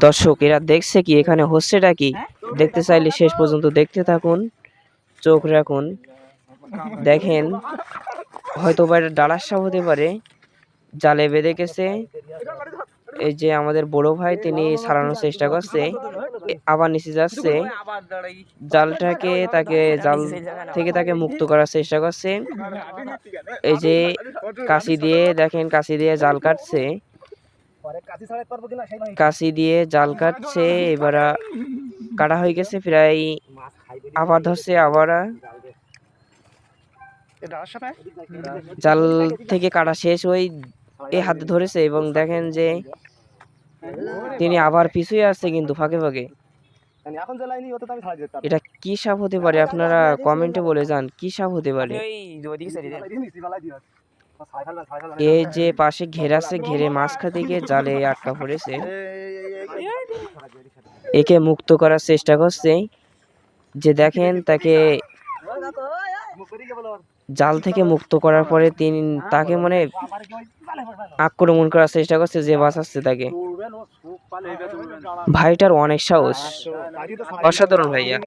দর্শক এরা দেখছে কি, এখানে হচ্ছেটা কি, দেখতে চাইলে শেষ পর্যন্ত দেখতে থাকুন, চোখ রাখুন। দেখেন, হয়তো বা এটা ডালার সাপ হতে পারে, জালে বেঁধে গেছে। এই যে আমাদের বড় ভাই, তিনি ছাড়ানোর চেষ্টা করছে, আবার নিচে যাচ্ছে, জালটাকে জাল থেকে তাকে মুক্ত করার চেষ্টা করছে। এই যে কাশি দিয়ে, দেখেন কাশি দিয়ে জাল কাটছে, কাশি দিয়ে জাল কাটছে। এবার কাটা হয়ে গেছে প্রায়, আবার ধরছে, আবার জাল থেকে কাটা শেষ, ওই এই হাতে ধরেছে এবং দেখেন যে তিনি আবার পিছুই আসছে, কিন্তু ফাঁকে ফাঁকে। এটা কি সাপ হতে পারে, আপনারা কমেন্টে বলে যান কি সাপ হতে পারে। এই যে পাশে ঘেরাছে, ঘেরে মাঝখান থেকে জালে আটকা পড়েছে, একে মুক্ত করার চেষ্টা করছে। যে দেখেন, তাকে জাল থেকে মুক্ত করার পরে তাকে মানে আক্রমণ করার চেষ্টা করছে, যে বাঁচাচ্ছে তাকে। ভাইটার অনেক সাহস, অসাধারণ ভাইয়া।